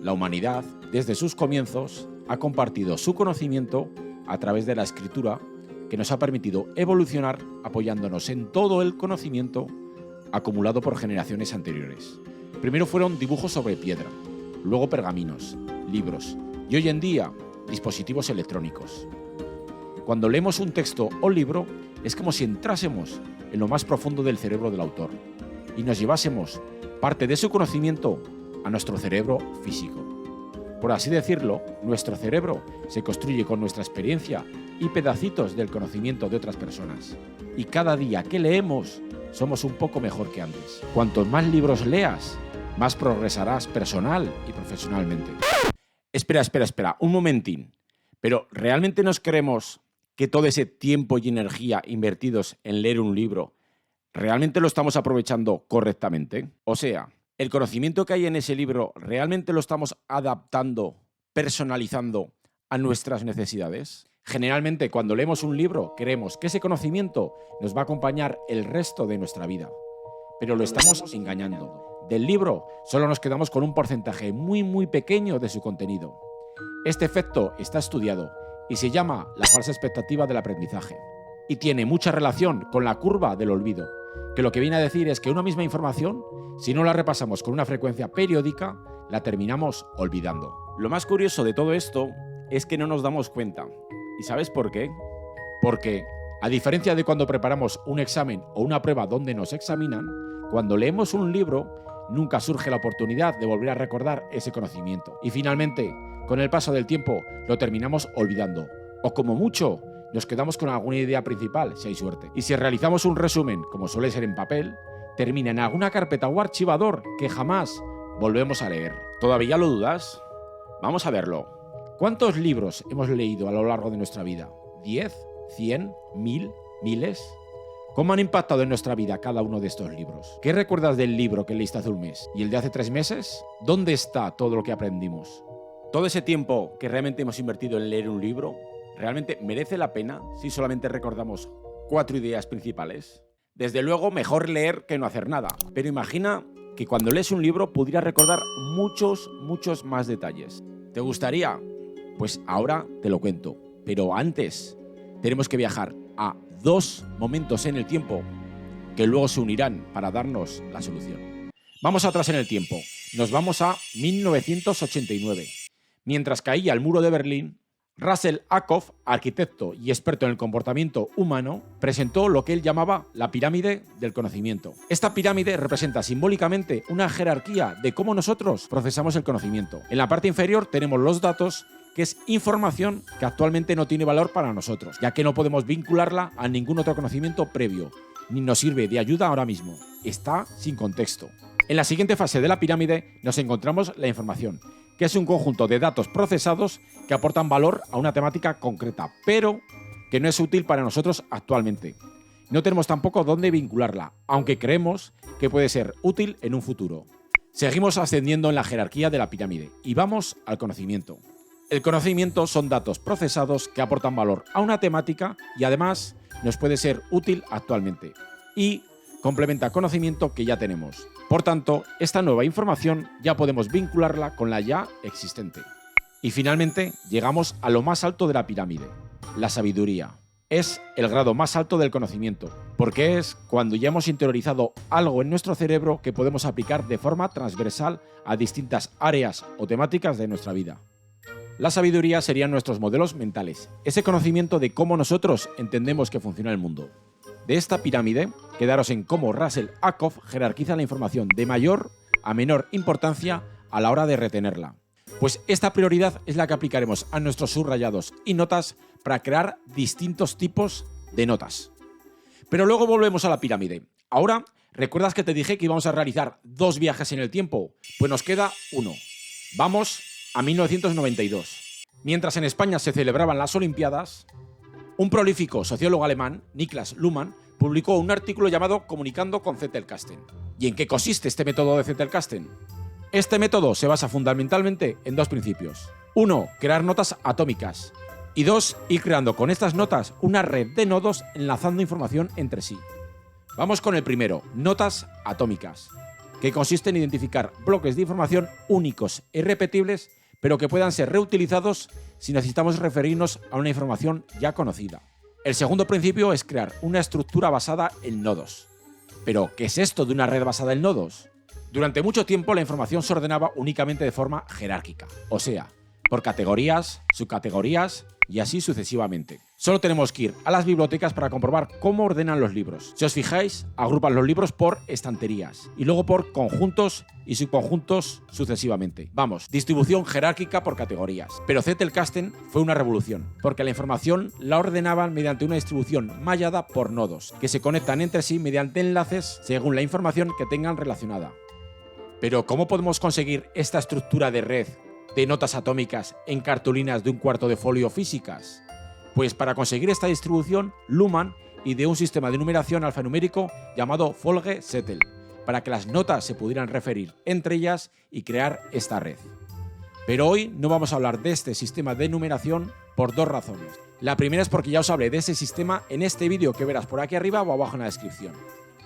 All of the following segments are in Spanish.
La humanidad, desde sus comienzos, ha compartido su conocimiento a través de la escritura, que nos ha permitido evolucionar apoyándonos en todo el conocimiento acumulado por generaciones anteriores. Primero fueron dibujos sobre piedra, luego pergaminos, libros y hoy en día dispositivos electrónicos. Cuando leemos un texto o libro es como si entrásemos en lo más profundo del cerebro del autor y nos llevásemos parte de su conocimiento a nuestro cerebro físico. Por así decirlo, nuestro cerebro se construye con nuestra experiencia y pedacitos del conocimiento de otras personas. Y cada día que leemos, somos un poco mejor que antes. Cuantos más libros leas, más progresarás personal y profesionalmente. Espera, un momentín. Pero ¿realmente nos creemos que todo ese tiempo y energía invertidos en leer un libro, realmente lo estamos aprovechando correctamente? O sea, ¿el conocimiento que hay en ese libro realmente lo estamos adaptando, personalizando a nuestras necesidades? Generalmente, cuando leemos un libro, creemos que ese conocimiento nos va a acompañar el resto de nuestra vida. Pero lo estamos engañando. Del libro solo nos quedamos con un porcentaje muy pequeño de su contenido. Este efecto está estudiado y se llama la falsa expectativa del aprendizaje. Y tiene mucha relación con la curva del olvido, que lo que viene a decir es que una misma información, si no la repasamos con una frecuencia periódica, la terminamos olvidando. Lo más curioso de todo esto es que no nos damos cuenta. ¿Y sabes por qué? Porque, a diferencia de cuando preparamos un examen o una prueba donde nos examinan, cuando leemos un libro, nunca surge la oportunidad de volver a recordar ese conocimiento. Y finalmente, con el paso del tiempo, lo terminamos olvidando. O como mucho, nos quedamos con alguna idea principal, si hay suerte. Y si realizamos un resumen, como suele ser en papel, termina en alguna carpeta o archivador que jamás volvemos a leer. ¿Todavía lo dudas? Vamos a verlo. ¿Cuántos libros hemos leído a lo largo de nuestra vida? ¿10? ¿100? ¿1000? ¿Miles? ¿Cómo han impactado en nuestra vida cada uno de estos libros? ¿Qué recuerdas del libro que leíste hace un mes? ¿Y el de hace 3 meses? ¿Dónde está todo lo que aprendimos? ¿Todo ese tiempo que realmente hemos invertido en leer un libro realmente merece la pena si solamente recordamos 4 ideas principales? Desde luego, mejor leer que no hacer nada. Pero imagina que cuando lees un libro pudieras recordar muchos más detalles. ¿Te gustaría? Pues ahora te lo cuento. Pero antes tenemos que viajar a 2 momentos en el tiempo que luego se unirán para darnos la solución. Vamos atrás en el tiempo. Nos vamos a 1989. Mientras caía el muro de Berlín, Russell Ackoff, arquitecto y experto en el comportamiento humano, presentó lo que él llamaba la pirámide del conocimiento. Esta pirámide representa simbólicamente una jerarquía de cómo nosotros procesamos el conocimiento. En la parte inferior tenemos los datos, que es información que actualmente no tiene valor para nosotros, ya que no podemos vincularla a ningún otro conocimiento previo, ni nos sirve de ayuda ahora mismo. Está sin contexto. En la siguiente fase de la pirámide nos encontramos la información, que es un conjunto de datos procesados que aportan valor a una temática concreta, pero que no es útil para nosotros actualmente. No tenemos tampoco dónde vincularla, aunque creemos que puede ser útil en un futuro. Seguimos ascendiendo en la jerarquía de la pirámide y vamos al conocimiento. El conocimiento son datos procesados que aportan valor a una temática y además nos puede ser útil actualmente y complementa conocimiento que ya tenemos. Por tanto, esta nueva información ya podemos vincularla con la ya existente. Y finalmente, llegamos a lo más alto de la pirámide, la sabiduría. Es el grado más alto del conocimiento, porque es cuando ya hemos interiorizado algo en nuestro cerebro que podemos aplicar de forma transversal a distintas áreas o temáticas de nuestra vida. La sabiduría serían nuestros modelos mentales, ese conocimiento de cómo nosotros entendemos que funciona el mundo. De esta pirámide, quedaros en cómo Russell Ackoff jerarquiza la información de mayor a menor importancia a la hora de retenerla. Pues esta prioridad es la que aplicaremos a nuestros subrayados y notas para crear distintos tipos de notas. Pero luego volvemos a la pirámide. Ahora, ¿recuerdas que te dije que íbamos a realizar 2 viajes en el tiempo? Pues nos queda uno. Vamos a 1992. Mientras en España se celebraban las Olimpiadas, un prolífico sociólogo alemán, Niklas Luhmann, publicó un artículo llamado Comunicando con Zettelkasten. ¿Y en qué consiste este método de Zettelkasten? Este método se basa fundamentalmente en 2 principios. 1. Crear notas atómicas. Y 2. Ir creando con estas notas una red de nodos enlazando información entre sí. Vamos con el primero, notas atómicas. que consiste en identificar bloques de información únicos e irrepetibles, pero que puedan ser reutilizados si necesitamos referirnos a una información ya conocida. El segundo principio es crear una estructura basada en nodos. Pero, ¿qué es esto de una red basada en nodos? Durante mucho tiempo la información se ordenaba únicamente de forma jerárquica, o sea, por categorías, subcategorías y así sucesivamente. Solo tenemos que ir a las bibliotecas para comprobar cómo ordenan los libros. Si os fijáis, agrupan los libros por estanterías y luego por conjuntos y subconjuntos sucesivamente. Vamos, distribución jerárquica por categorías. Pero Zettelkasten fue una revolución, porque la información la ordenaban mediante una distribución mallada por nodos, que se conectan entre sí mediante enlaces según la información que tengan relacionada. Pero ¿cómo podemos conseguir esta estructura de red de notas atómicas en cartulinas de 1/4 de folio físicas? Pues para conseguir esta distribución, Luhmann ideó un sistema de numeración alfanumérico llamado Folgezettel, para que las notas se pudieran referir entre ellas y crear esta red. Pero hoy no vamos a hablar de este sistema de numeración por dos razones. La primera es porque ya os hablé de ese sistema en este vídeo que verás por aquí arriba o abajo en la descripción.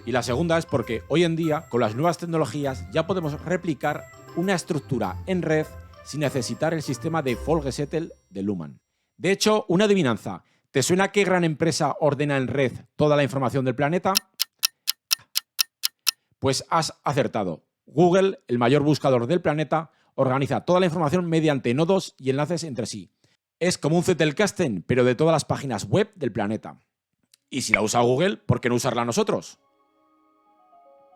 Y la segunda es porque hoy en día, con las nuevas tecnologías, ya podemos replicar una estructura en red sin necesitar el sistema de Folgezettel de Luhmann. De hecho, una adivinanza. ¿Te suena qué gran empresa ordena en red toda la información del planeta? Pues has acertado. Google, el mayor buscador del planeta, organiza toda la información mediante nodos y enlaces entre sí. Es como un Zettelkasten, pero de todas las páginas web del planeta. Y si la usa Google, ¿por qué no usarla nosotros?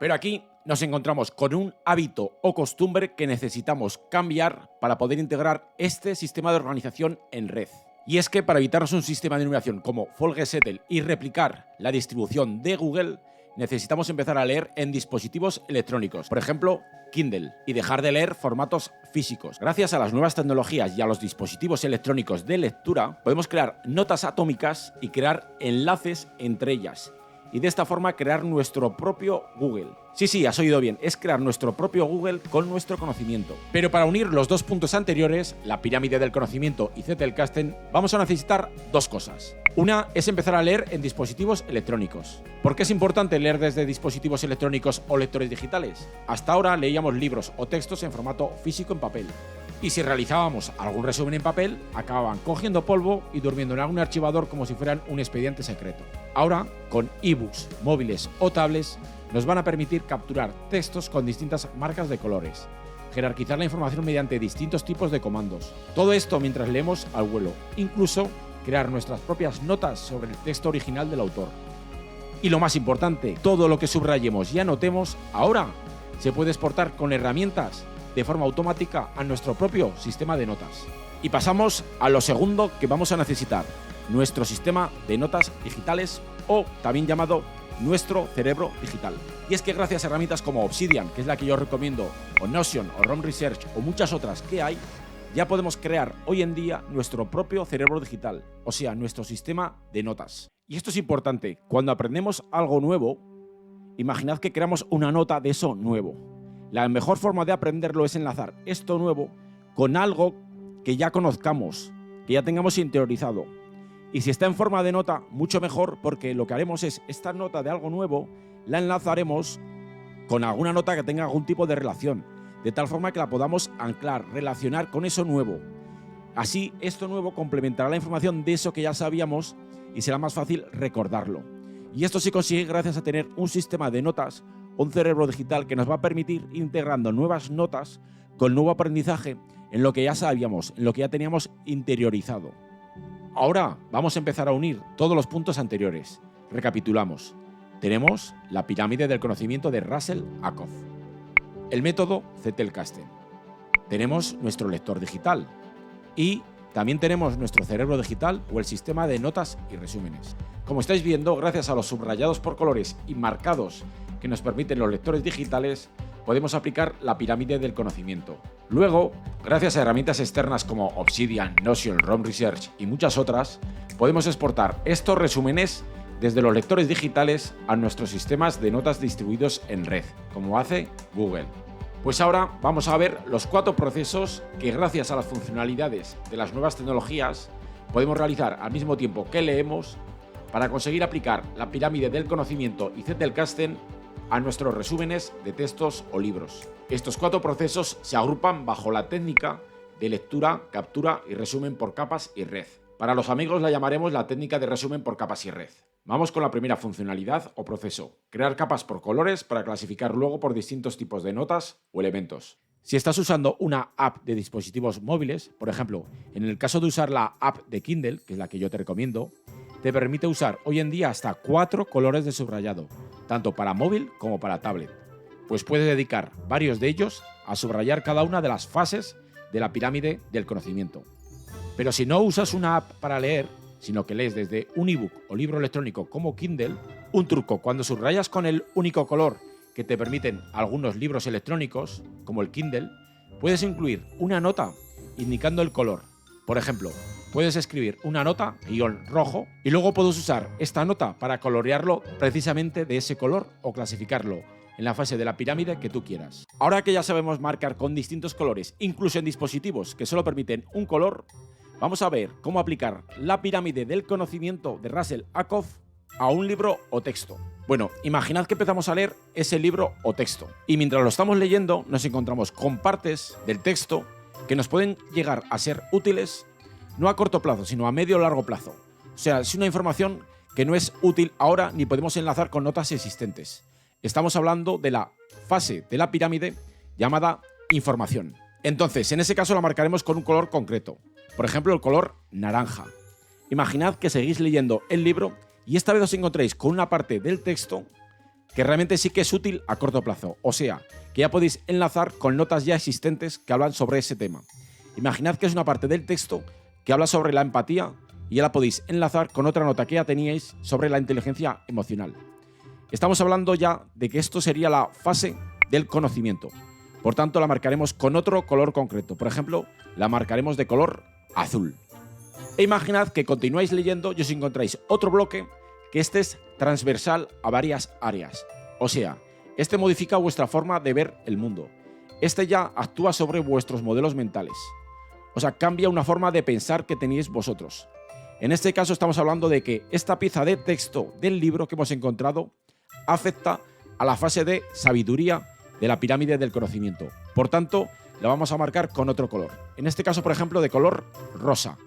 Pero aquí nos encontramos con un hábito o costumbre que necesitamos cambiar para poder integrar este sistema de organización en red. Y es que para evitarnos un sistema de numeración como Folgezettel y replicar la distribución de Google, necesitamos empezar a leer en dispositivos electrónicos, por ejemplo, Kindle, y dejar de leer formatos físicos. Gracias a las nuevas tecnologías y a los dispositivos electrónicos de lectura, podemos crear notas atómicas y crear enlaces entre ellas. Y de esta forma crear nuestro propio Google. Sí, has oído bien, es crear nuestro propio Google con nuestro conocimiento. Pero para unir los dos puntos anteriores, la pirámide del conocimiento y Zettelkasten, vamos a necesitar dos cosas. Una es empezar a leer en dispositivos electrónicos. ¿Por qué es importante leer desde dispositivos electrónicos o lectores digitales? Hasta ahora leíamos libros o textos en formato físico en papel. Y si realizábamos algún resumen en papel, acababan cogiendo polvo y durmiendo en algún archivador como si fueran un expediente secreto. Ahora, con ebooks, móviles o tablets, nos van a permitir capturar textos con distintas marcas de colores, jerarquizar la información mediante distintos tipos de comandos. Todo esto mientras leemos al vuelo, incluso crear nuestras propias notas sobre el texto original del autor. Y lo más importante, todo lo que subrayemos y anotemos ahora se puede exportar con herramientas de forma automática a nuestro propio sistema de notas. Y pasamos a lo segundo que vamos a necesitar, nuestro sistema de notas digitales o también llamado nuestro cerebro digital. Y es que gracias a herramientas como Obsidian, que es la que yo recomiendo, o Notion, o ROM Research, o muchas otras que hay, ya podemos crear hoy en día nuestro propio cerebro digital, o sea, nuestro sistema de notas. Y esto es importante, cuando aprendemos algo nuevo, imaginad que creamos una nota de eso nuevo. La mejor forma de aprenderlo es enlazar esto nuevo con algo que ya conozcamos, que ya tengamos interiorizado. Y si está en forma de nota, mucho mejor, porque lo que haremos es esta nota de algo nuevo, la enlazaremos con alguna nota que tenga algún tipo de relación, de tal forma que la podamos anclar, relacionar con eso nuevo. Así, esto nuevo complementará la información de eso que ya sabíamos y será más fácil recordarlo. Y esto se consigue gracias a tener un sistema de notas, un cerebro digital que nos va a permitir ir integrando nuevas notas con nuevo aprendizaje en lo que ya sabíamos, en lo que ya teníamos interiorizado. Ahora vamos a empezar a unir todos los puntos anteriores. Recapitulamos. Tenemos la pirámide del conocimiento de Russell-Ackoff, el método Zettelkasten. Tenemos nuestro lector digital y también tenemos nuestro cerebro digital o el sistema de notas y resúmenes. Como estáis viendo, gracias a los subrayados por colores y marcados que nos permiten los lectores digitales, podemos aplicar la pirámide del conocimiento. Luego, gracias a herramientas externas como Obsidian, Notion, ROM Research y muchas otras, podemos exportar estos resúmenes desde los lectores digitales a nuestros sistemas de notas distribuidos en red, como hace Google. Pues ahora vamos a ver los 4 procesos que, gracias a las funcionalidades de las nuevas tecnologías, podemos realizar al mismo tiempo que leemos para conseguir aplicar la pirámide del conocimiento y Zettelkasten a nuestros resúmenes de textos o libros. Estos 4 procesos se agrupan bajo la técnica de lectura, captura y resumen por capas y red. Para los amigos la llamaremos la técnica de resumen por capas y red. Vamos con la primera funcionalidad o proceso: crear capas por colores para clasificar luego por distintos tipos de notas o elementos. Si estás usando una app de dispositivos móviles, por ejemplo, en el caso de usar la app de Kindle, que es la que yo te recomiendo, te permite usar hoy en día hasta 4 colores de subrayado, tanto para móvil como para tablet, pues puedes dedicar varios de ellos a subrayar cada una de las fases de la pirámide del conocimiento. Pero si no usas una app para leer, sino que lees desde un ebook o libro electrónico como Kindle, un truco: cuando subrayas con el único color que te permiten algunos libros electrónicos, como el Kindle, puedes incluir una nota indicando el color. Por ejemplo, puedes escribir una nota, guión rojo, y luego puedes usar esta nota para colorearlo precisamente de ese color o clasificarlo en la fase de la pirámide que tú quieras. Ahora que ya sabemos marcar con distintos colores, incluso en dispositivos que solo permiten un color, vamos a ver cómo aplicar la pirámide del conocimiento de Russell Ackoff a un libro o texto. Bueno, imaginad que empezamos a leer ese libro o texto y mientras lo estamos leyendo nos encontramos con partes del texto que nos pueden llegar a ser útiles no a corto plazo, sino a medio o largo plazo. O sea, es una información que no es útil ahora ni podemos enlazar con notas existentes. Estamos hablando de la fase de la pirámide llamada información. Entonces, en ese caso la marcaremos con un color concreto. Por ejemplo, el color naranja. Imaginad que seguís leyendo el libro y esta vez os encontréis con una parte del texto que realmente sí que es útil a corto plazo. O sea, que ya podéis enlazar con notas ya existentes que hablan sobre ese tema. Imaginad que es una parte del texto que habla sobre la empatía y ya la podéis enlazar con otra nota que ya teníais sobre la inteligencia emocional. Estamos hablando ya de que esto sería la fase del conocimiento. Por tanto, la marcaremos con otro color concreto. Por ejemplo, la marcaremos de color azul. E imaginad que continuáis leyendo y os encontráis otro bloque que este es transversal a varias áreas. O sea, este modifica vuestra forma de ver el mundo. Este ya actúa sobre vuestros modelos mentales. O sea, cambia una forma de pensar que tenéis vosotros. En este caso estamos hablando de que esta pieza de texto del libro que hemos encontrado afecta a la fase de sabiduría de la pirámide del conocimiento. Por tanto, la vamos a marcar con otro color. En este caso, por ejemplo, de color rosa.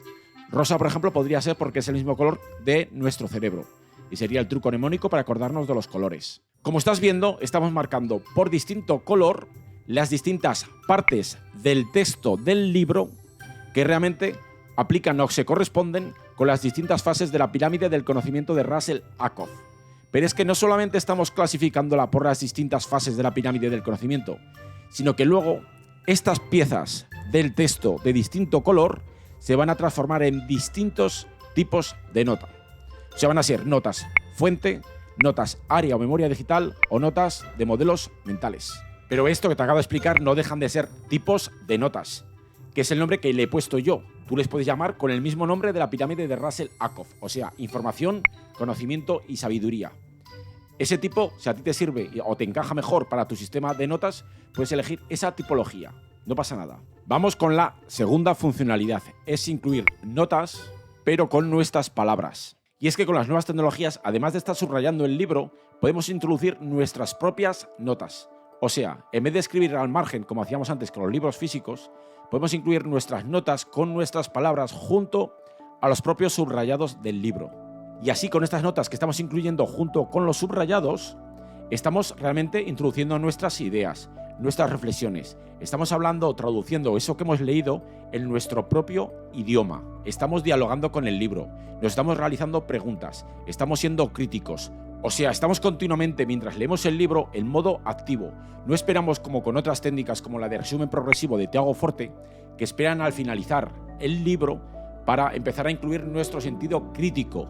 Rosa, por ejemplo, podría ser porque es el mismo color de nuestro cerebro y sería el truco mnemónico para acordarnos de los colores. Como estás viendo, estamos marcando por distinto color las distintas partes del texto del libro que realmente aplican o se corresponden con las distintas fases de la pirámide del conocimiento de Russell Ackoff. Pero es que no solamente estamos clasificándola por las distintas fases de la pirámide del conocimiento, sino que luego estas piezas del texto de distinto color se van a transformar en distintos tipos de nota. O sea, van a ser notas fuente, notas área o memoria digital o notas de modelos mentales. Pero esto que te acabo de explicar no dejan de ser tipos de notas, que es el nombre que le he puesto yo. Tú les puedes llamar con el mismo nombre de la pirámide de Russell Ackoff, o sea, información, conocimiento y sabiduría. Ese tipo, si a ti te sirve o te encaja mejor para tu sistema de notas, puedes elegir esa tipología. No pasa nada. Vamos con la segunda funcionalidad. Es incluir notas, pero con nuestras palabras. Y es que con las nuevas tecnologías, además de estar subrayando el libro, podemos introducir nuestras propias notas. O sea, en vez de escribir al margen, como hacíamos antes con los libros físicos, podemos incluir nuestras notas con nuestras palabras junto a los propios subrayados del libro. Y así, con estas notas que estamos incluyendo junto con los subrayados, estamos realmente introduciendo nuestras ideas, nuestras reflexiones. Estamos hablando o traduciendo eso que hemos leído en nuestro propio idioma. Estamos dialogando con el libro, nos estamos realizando preguntas, estamos siendo críticos. O sea, estamos continuamente, mientras leemos el libro, en modo activo. No esperamos, como con otras técnicas como la de resumen progresivo de Tiago Forte, que esperan al finalizar el libro para empezar a incluir nuestro sentido crítico.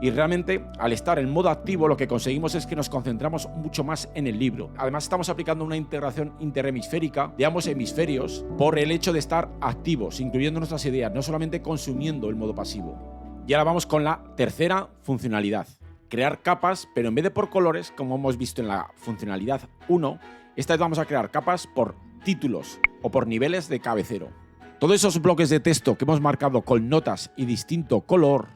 Y realmente, al estar en modo activo, lo que conseguimos es que nos concentramos mucho más en el libro. Además, estamos aplicando una integración interhemisférica de ambos hemisferios por el hecho de estar activos, incluyendo nuestras ideas, no solamente consumiendo el modo pasivo. Y ahora vamos con la tercera funcionalidad. Crear capas, pero en vez de por colores, como hemos visto en la funcionalidad 1, esta vez vamos a crear capas por títulos o por niveles de cabecero. Todos esos bloques de texto que hemos marcado con notas y distinto color,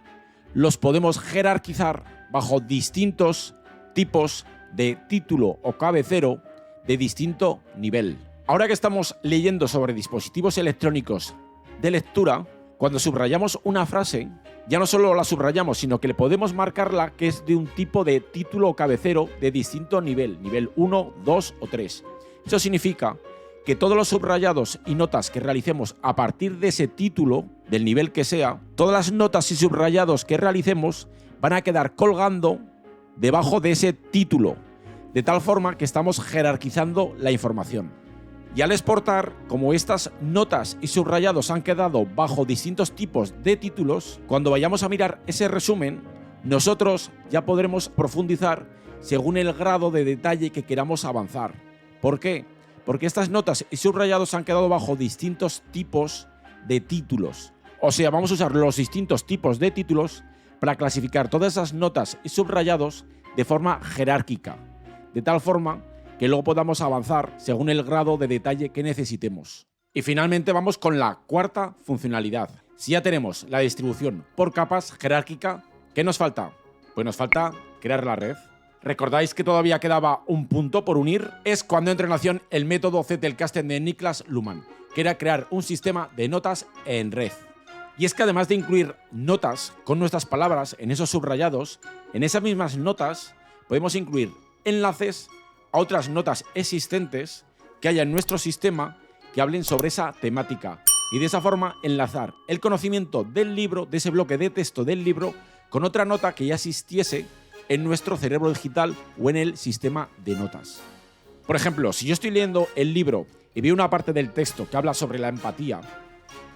los podemos jerarquizar bajo distintos tipos de título o cabecero de distinto nivel. Ahora que estamos leyendo sobre dispositivos electrónicos de lectura, cuando subrayamos una frase, ya no solo la subrayamos, sino que le podemos marcarla que es de un tipo de título o cabecero de distinto nivel, nivel 1, 2 o 3. Eso significa que todos los subrayados y notas que realicemos a partir de ese título, del nivel que sea, todas las notas y subrayados que realicemos van a quedar colgando debajo de ese título, de tal forma que estamos jerarquizando la información. Y al exportar, como estas notas y subrayados han quedado bajo distintos tipos de títulos, cuando vayamos a mirar ese resumen, nosotros ya podremos profundizar según el grado de detalle que queramos avanzar. ¿Por qué? Porque estas notas y subrayados han quedado bajo distintos tipos de títulos. O sea, vamos a usar los distintos tipos de títulos para clasificar todas esas notas y subrayados de forma jerárquica, de tal forma que luego podamos avanzar según el grado de detalle que necesitemos. Y finalmente vamos con la cuarta funcionalidad. Si ya tenemos la distribución por capas jerárquica, ¿qué nos falta? Pues nos falta crear la red. ¿Recordáis que todavía quedaba un punto por unir? Es cuando entra en acción el método Zettelkasten de Niklas Luhmann, que era crear un sistema de notas en red. Y es que además de incluir notas con nuestras palabras en esos subrayados, en esas mismas notas podemos incluir enlaces a otras notas existentes que haya en nuestro sistema que hablen sobre esa temática y de esa forma enlazar el conocimiento del libro, de ese bloque de texto del libro, con otra nota que ya existiese en nuestro cerebro digital o en el sistema de notas. Por ejemplo, si yo estoy leyendo el libro y veo una parte del texto que habla sobre la empatía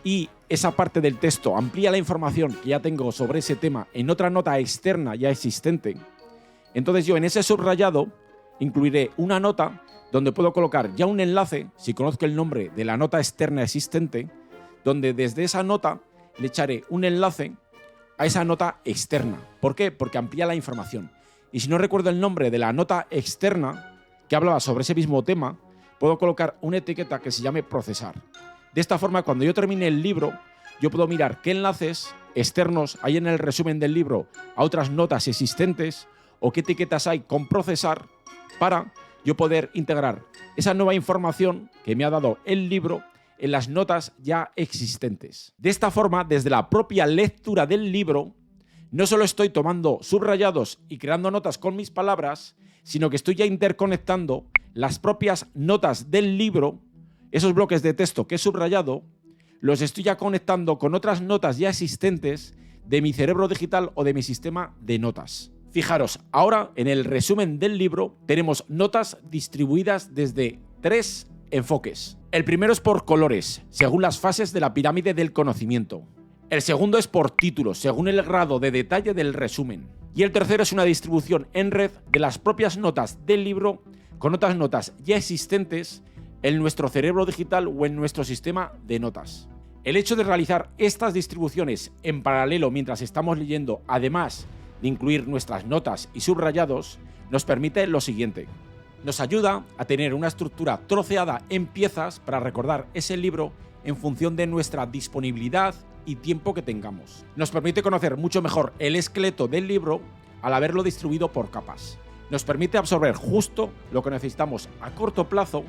y esa parte del texto amplía la información que ya tengo sobre ese tema en otra nota externa ya existente, entonces yo en ese subrayado incluiré una nota donde puedo colocar ya un enlace, si conozco el nombre de la nota externa existente, donde desde esa nota le echaré un enlace a esa nota externa. ¿Por qué? Porque amplía la información. Y si no recuerdo el nombre de la nota externa que hablaba sobre ese mismo tema, puedo colocar una etiqueta que se llame procesar. De esta forma, cuando yo termine el libro, yo puedo mirar qué enlaces externos hay en el resumen del libro a otras notas existentes o qué etiquetas hay con procesar para yo poder integrar esa nueva información que me ha dado el libro en las notas ya existentes. De esta forma, desde la propia lectura del libro, no solo estoy tomando subrayados y creando notas con mis palabras, sino que estoy ya interconectando las propias notas del libro, esos bloques de texto que he subrayado, los estoy ya conectando con otras notas ya existentes de mi cerebro digital o de mi sistema de notas. Fijaros, ahora en el resumen del libro tenemos notas distribuidas desde 3 enfoques. El primero es por colores, según las fases de la pirámide del conocimiento. El segundo es por títulos, según el grado de detalle del resumen. Y el tercero es una distribución en red de las propias notas del libro con otras notas ya existentes en nuestro cerebro digital o en nuestro sistema de notas. El hecho de realizar estas distribuciones en paralelo mientras estamos leyendo, además de incluir nuestras notas y subrayados, nos permite lo siguiente. Nos ayuda a tener una estructura troceada en piezas para recordar ese libro en función de nuestra disponibilidad y tiempo que tengamos. Nos permite conocer mucho mejor el esqueleto del libro al haberlo distribuido por capas. Nos permite absorber justo lo que necesitamos a corto plazo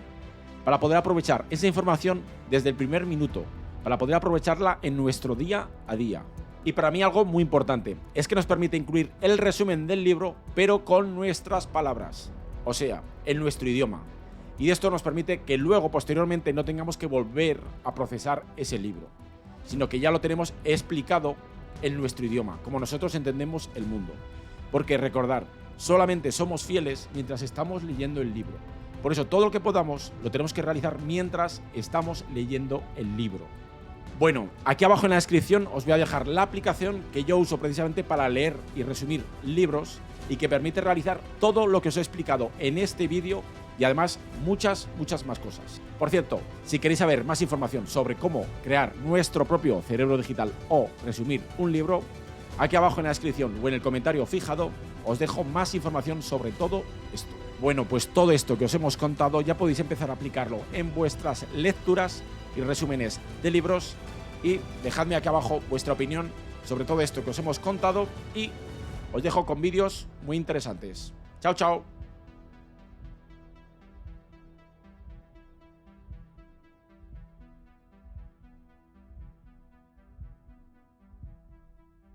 para poder aprovechar esa información desde el primer minuto, para poder aprovecharla en nuestro día a día. Y para mí algo muy importante es que nos permite incluir el resumen del libro, pero con nuestras palabras, o sea, en nuestro idioma. Y esto nos permite que luego, posteriormente, no tengamos que volver a procesar ese libro, sino que ya lo tenemos explicado en nuestro idioma, como nosotros entendemos el mundo. Porque recordar, solamente somos fieles mientras estamos leyendo el libro. Por eso todo lo que podamos lo tenemos que realizar mientras estamos leyendo el libro. Bueno, aquí abajo en la descripción os voy a dejar la aplicación que yo uso precisamente para leer y resumir libros y que permite realizar todo lo que os he explicado en este vídeo y además muchas más cosas. Por cierto, si queréis saber más información sobre cómo crear nuestro propio cerebro digital o resumir un libro, aquí abajo en la descripción o en el comentario fijado os dejo más información sobre todo esto. Bueno, pues todo esto que os hemos contado ya podéis empezar a aplicarlo en vuestras lecturas y resúmenes de libros y dejadme aquí abajo vuestra opinión sobre todo esto que os hemos contado y os dejo con vídeos muy interesantes. Chao, chao.